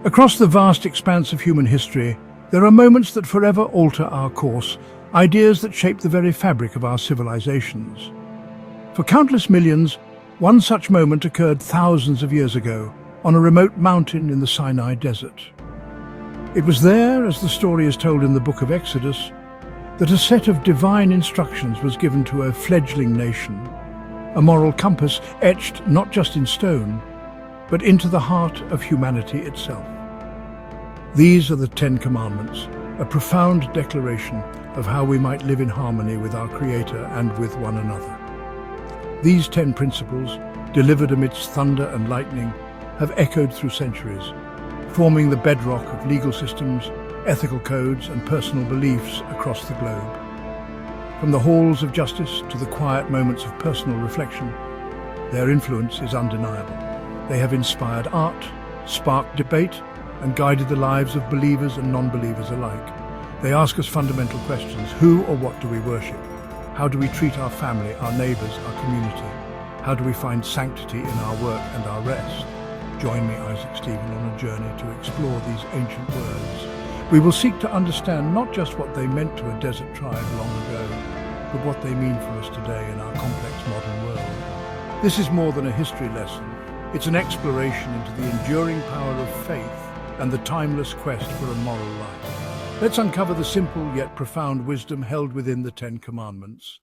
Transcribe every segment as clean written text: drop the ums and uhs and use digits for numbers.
Across the vast expanse of human history, there are moments that forever alter our course, ideas that shape the very fabric of our civilizations. For countless millions, one such moment occurred thousands of years ago on a remote mountain in the Sinai desert. It was there, as the story is told in the book of Exodus, that a set of divine instructions was given to a fledgling nation, a moral compass etched not just in stone, but into the heart of humanity itself. These are the Ten Commandments, a profound declaration of how we might live in harmony with our Creator and with one another. These 10 principles, delivered amidst thunder and lightning, have echoed through centuries, forming the bedrock of legal systems, ethical codes, and personal beliefs across the globe. From the halls of justice to the quiet moments of personal reflection, their influence is undeniable. They have inspired art, sparked debate, and guided the lives of believers and non-believers alike. They ask us fundamental questions. Who or what do we worship? How do we treat our family, our neighbors, our community? How do we find sanctity in our work and our rest? Join me, Isaac Stephen, on a journey to explore these ancient words. We will seek to understand not just what they meant to a desert tribe long ago, but what they mean for us today in our complex modern world. This is more than a history lesson. It's an exploration into the enduring power of faith and the timeless quest for a moral life. Let's uncover the simple yet profound wisdom held within the Ten Commandments.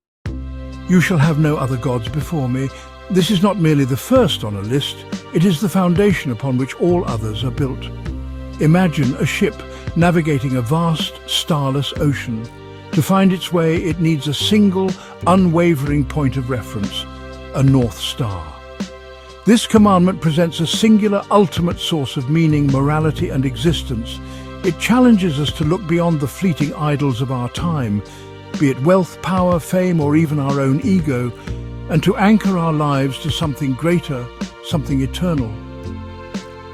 You shall have no other gods before me. This is not merely the first on a list, it is the foundation upon which all others are built. Imagine a ship navigating a vast, starless ocean. To find its way, it needs a single, unwavering point of reference, a North Star. This commandment presents a singular, ultimate source of meaning, morality, and existence. It challenges us to look beyond the fleeting idols of our time, be it wealth, power, fame, or even our own ego, and to anchor our lives to something greater, something eternal.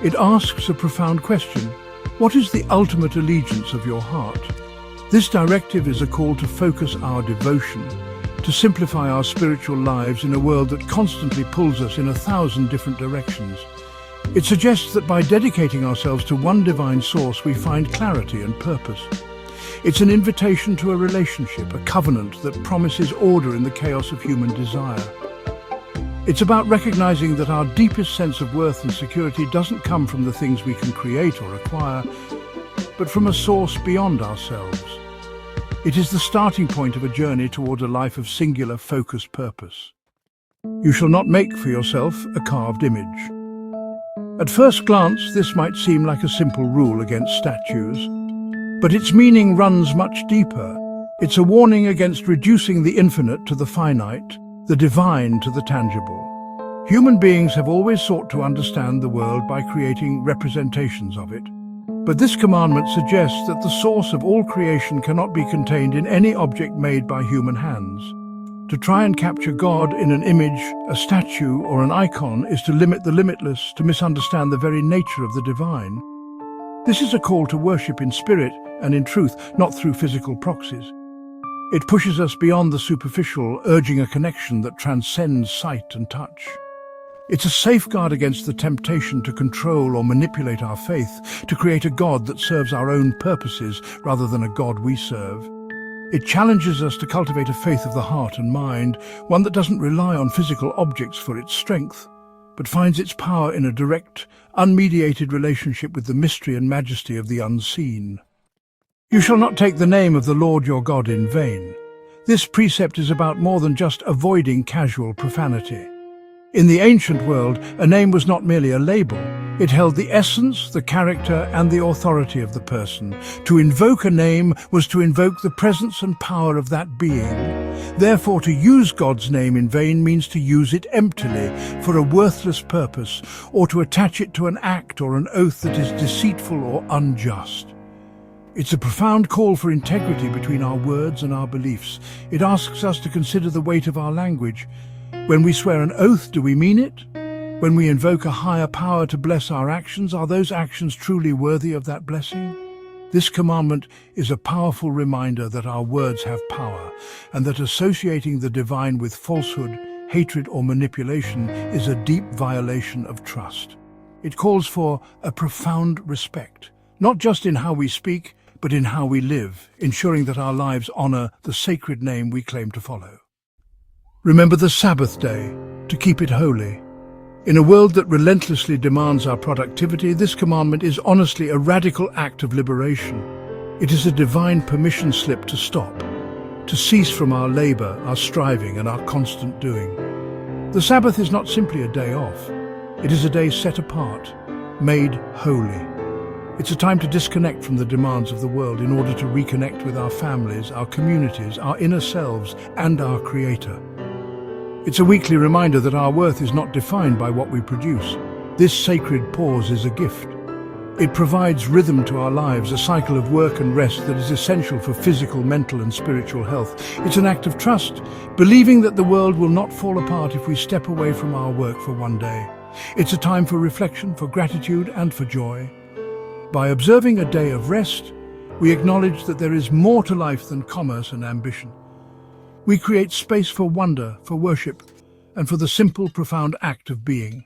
It asks a profound question. What is the ultimate allegiance of your heart? This directive is a call to focus our devotion, to simplify our spiritual lives in a world that constantly pulls us in 1,000 different directions. It suggests that by dedicating ourselves to one divine source, we find clarity and purpose. It's an invitation to a relationship, a covenant that promises order in the chaos of human desire. It's about recognizing that our deepest sense of worth and security doesn't come from the things we can create or acquire, but from a source beyond ourselves. It is the starting point of a journey toward a life of singular, focused purpose. You shall not make for yourself a carved image. At first glance, this might seem like a simple rule against statues, but its meaning runs much deeper. It's a warning against reducing the infinite to the finite, the divine to the tangible. Human beings have always sought to understand the world by creating representations of it. But this commandment suggests that the source of all creation cannot be contained in any object made by human hands. To try and capture God in an image, a statue, or an icon is to limit the limitless, to misunderstand the very nature of the divine. This is a call to worship in spirit and in truth, not through physical proxies. It pushes us beyond the superficial, urging a connection that transcends sight and touch. It's a safeguard against the temptation to control or manipulate our faith, to create a God that serves our own purposes rather than a God we serve. It challenges us to cultivate a faith of the heart and mind, one that doesn't rely on physical objects for its strength, but finds its power in a direct, unmediated relationship with the mystery and majesty of the unseen. You shall not take the name of the Lord your God in vain. This precept is about more than just avoiding casual profanity. In the ancient world, a name was not merely a label. It held the essence, the character, and the authority of the person. To invoke a name was to invoke the presence and power of that being. Therefore, to use God's name in vain means to use it emptily, for a worthless purpose, or to attach it to an act or an oath that is deceitful or unjust. It's a profound call for integrity between our words and our beliefs. It asks us to consider the weight of our language. When we swear an oath, do we mean it? When we invoke a higher power to bless our actions, are those actions truly worthy of that blessing? This commandment is a powerful reminder that our words have power, and that associating the divine with falsehood, hatred, or manipulation is a deep violation of trust. It calls for a profound respect, not just in how we speak, but in how we live, ensuring that our lives honor the sacred name we claim to follow. Remember the Sabbath day, to keep it holy. In a world that relentlessly demands our productivity, this commandment is honestly a radical act of liberation. It is a divine permission slip to stop, to cease from our labor, our striving, and our constant doing. The Sabbath is not simply a day off. It is a day set apart, made holy. It's a time to disconnect from the demands of the world in order to reconnect with our families, our communities, our inner selves, and our Creator. It's a weekly reminder that our worth is not defined by what we produce. This sacred pause is a gift. It provides rhythm to our lives, a cycle of work and rest that is essential for physical, mental, and spiritual health. It's an act of trust, believing that the world will not fall apart if we step away from our work for one day. It's a time for reflection, for gratitude, and for joy. By observing a day of rest, we acknowledge that there is more to life than commerce and ambition. We create space for wonder, for worship, and for the simple, profound act of being.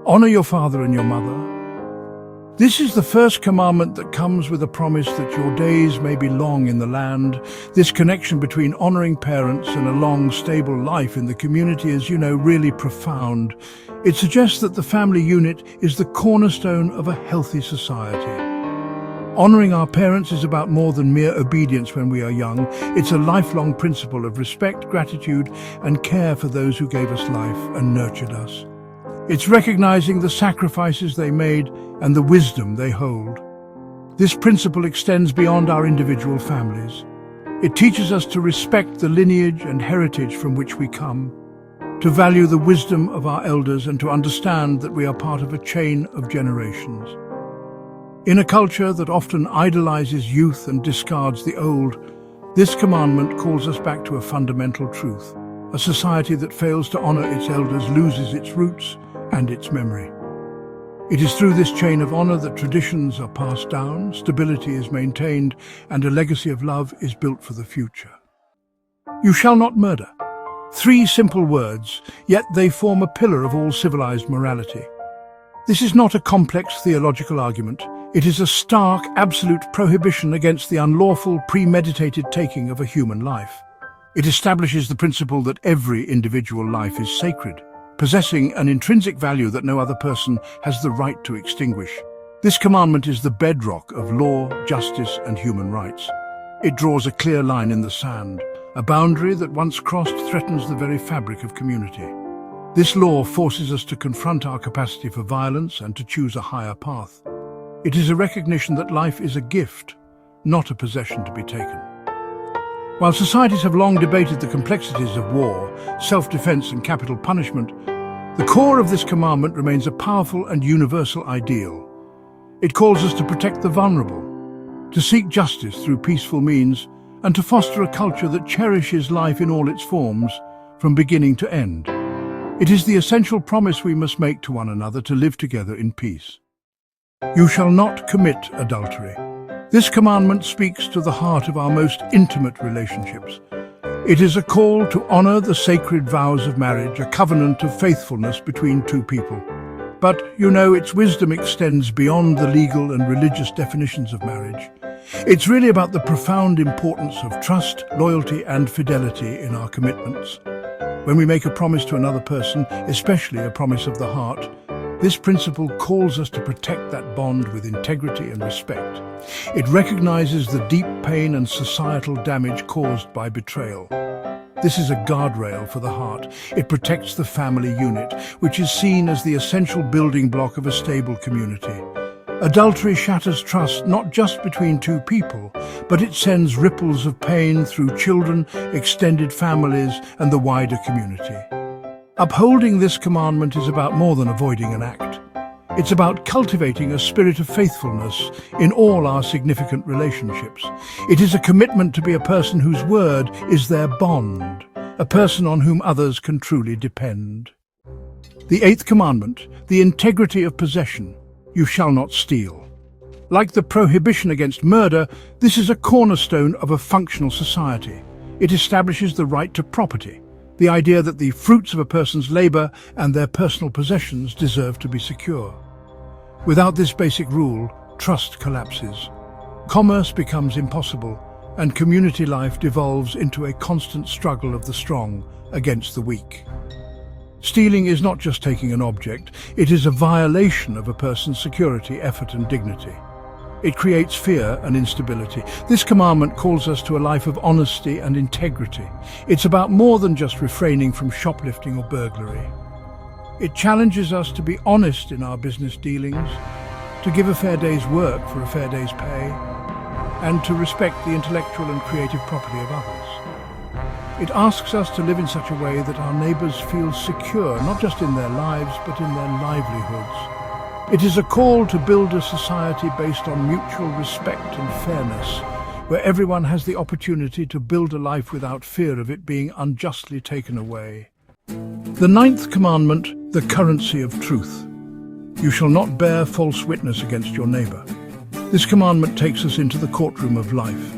Honor your father and your mother. This is the first commandment that comes with a promise that your days may be long in the land. This connection between honoring parents and a long, stable life in the community is, really profound. It suggests that the family unit is the cornerstone of a healthy society. Honoring our parents is about more than mere obedience when we are young. It's a lifelong principle of respect, gratitude, and care for those who gave us life and nurtured us. It's recognizing the sacrifices they made and the wisdom they hold. This principle extends beyond our individual families. It teaches us to respect the lineage and heritage from which we come, to value the wisdom of our elders, and to understand that we are part of a chain of generations. In a culture that often idolizes youth and discards the old, this commandment calls us back to a fundamental truth. A society that fails to honor its elders loses its roots and its memory. It is through this chain of honor that traditions are passed down, stability is maintained, and a legacy of love is built for the future. You shall not murder. 3 simple words, yet they form a pillar of all civilized morality. This is not a complex theological argument. It is a stark, absolute prohibition against the unlawful, premeditated taking of a human life. It establishes the principle that every individual life is sacred, possessing an intrinsic value that no other person has the right to extinguish. This commandment is the bedrock of law, justice, and human rights. It draws a clear line in the sand, a boundary that once crossed threatens the very fabric of community. This law forces us to confront our capacity for violence and to choose a higher path. It is a recognition that life is a gift, not a possession to be taken. While societies have long debated the complexities of war, self-defense, and capital punishment, the core of this commandment remains a powerful and universal ideal. It calls us to protect the vulnerable, to seek justice through peaceful means, and to foster a culture that cherishes life in all its forms, from beginning to end. It is the essential promise we must make to one another to live together in peace. You shall not commit adultery. This commandment speaks to the heart of our most intimate relationships. It is a call to honor the sacred vows of marriage, a covenant of faithfulness between two people. But, its wisdom extends beyond the legal and religious definitions of marriage. It's really about the profound importance of trust, loyalty, and fidelity in our commitments. When we make a promise to another person, especially a promise of the heart, this principle calls us to protect that bond with integrity and respect. It recognizes the deep pain and societal damage caused by betrayal. This is a guardrail for the heart. It protects the family unit, which is seen as the essential building block of a stable community. Adultery shatters trust not just between two people, but it sends ripples of pain through children, extended families, and the wider community. Upholding this commandment is about more than avoiding an act. It's about cultivating a spirit of faithfulness in all our significant relationships. It is a commitment to be a person whose word is their bond, a person on whom others can truly depend. The 8th commandment, the integrity of possession. You shall not steal. Like the prohibition against murder, this is a cornerstone of a functional society. It establishes the right to property, the idea that the fruits of a person's labor and their personal possessions deserve to be secure. Without this basic rule, trust collapses. Commerce becomes impossible, and community life devolves into a constant struggle of the strong against the weak. Stealing is not just taking an object, it is a violation of a person's security, effort and dignity. It creates fear and instability. This commandment calls us to a life of honesty and integrity. It's about more than just refraining from shoplifting or burglary. It challenges us to be honest in our business dealings, to give a fair day's work for a fair day's pay, and to respect the intellectual and creative property of others. It asks us to live in such a way that our neighbours feel secure, not just in their lives, but in their livelihoods. It is a call to build a society based on mutual respect and fairness, where everyone has the opportunity to build a life without fear of it being unjustly taken away. The ninth commandment, the currency of truth. You shall not bear false witness against your neighbour. This commandment takes us into the courtroom of life.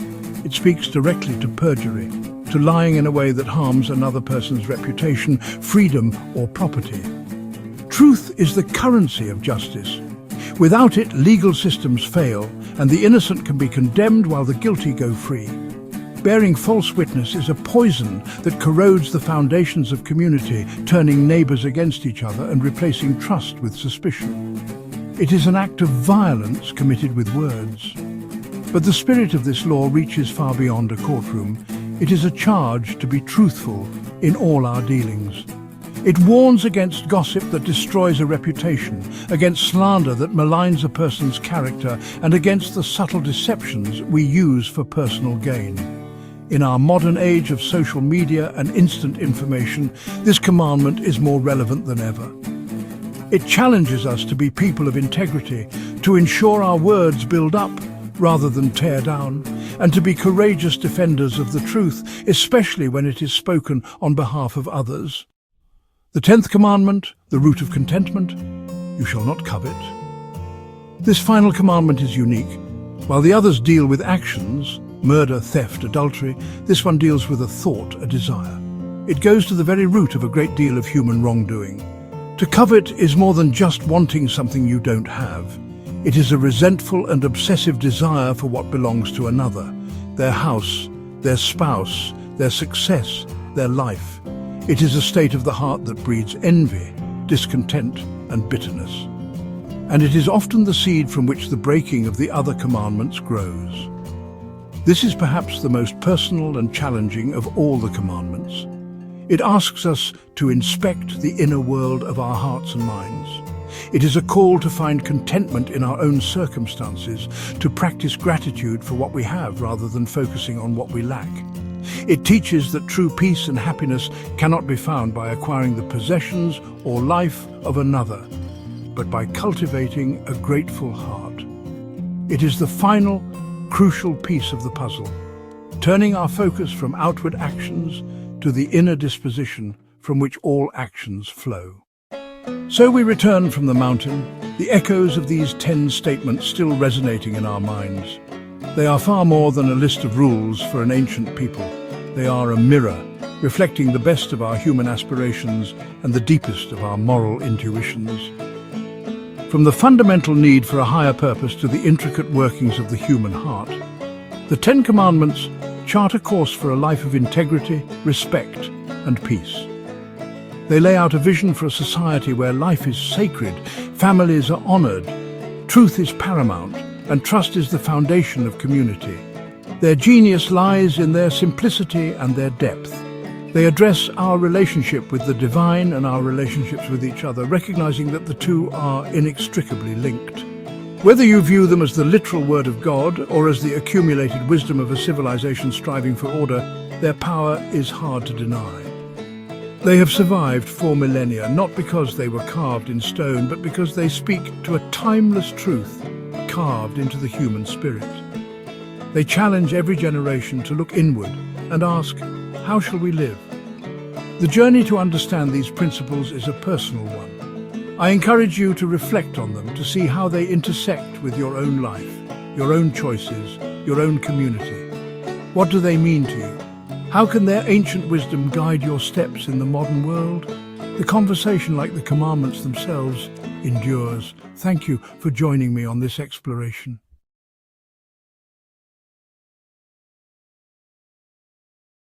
It speaks directly to perjury, to lying in a way that harms another person's reputation, freedom or property. Truth is the currency of justice. Without it, legal systems fail, and the innocent can be condemned while the guilty go free. Bearing false witness is a poison that corrodes the foundations of community, turning neighbours against each other and replacing trust with suspicion. It is an act of violence committed with words. But the spirit of this law reaches far beyond a courtroom. It is a charge to be truthful in all our dealings. It warns against gossip that destroys a reputation, against slander that maligns a person's character, and against the subtle deceptions we use for personal gain. In our modern age of social media and instant information, this commandment is more relevant than ever. It challenges us to be people of integrity, to ensure our words build up rather than tear down, and to be courageous defenders of the truth, especially when it is spoken on behalf of others. The 10th commandment, the root of contentment, you shall not covet. This final commandment is unique. While the others deal with actions, murder, theft, adultery, this one deals with a thought, a desire. It goes to the very root of a great deal of human wrongdoing. To covet is more than just wanting something you don't have. It is a resentful and obsessive desire for what belongs to another, their house, their spouse, their success, their life. It is a state of the heart that breeds envy, discontent, and bitterness. And it is often the seed from which the breaking of the other commandments grows. This is perhaps the most personal and challenging of all the commandments. It asks us to inspect the inner world of our hearts and minds. It is a call to find contentment in our own circumstances, to practice gratitude for what we have rather than focusing on what we lack. It teaches that true peace and happiness cannot be found by acquiring the possessions or life of another, but by cultivating a grateful heart. It is the final, crucial piece of the puzzle, turning our focus from outward actions to the inner disposition from which all actions flow. So we return from the mountain, the echoes of these 10 statements still resonating in our minds. They are far more than a list of rules for an ancient people. They are a mirror, reflecting the best of our human aspirations and the deepest of our moral intuitions. From the fundamental need for a higher purpose to the intricate workings of the human heart, the 10 Commandments chart a course for a life of integrity, respect, and peace. They lay out a vision for a society where life is sacred, families are honored, truth is paramount, and trust is the foundation of community. Their genius lies in their simplicity and their depth. They address our relationship with the divine and our relationships with each other, recognizing that the two are inextricably linked. Whether you view them as the literal word of God or as the accumulated wisdom of a civilization striving for order, their power is hard to deny. They have survived 4 millennia, not because they were carved in stone, but because they speak to a timeless truth carved into the human spirit. They challenge every generation to look inward and ask, how shall we live? The journey to understand these principles is a personal one. I encourage you to reflect on them, to see how they intersect with your own life, your own choices, your own community. What do they mean to you? How can their ancient wisdom guide your steps in the modern world? The conversation, like the commandments themselves, endures. Thank you for joining me on this exploration.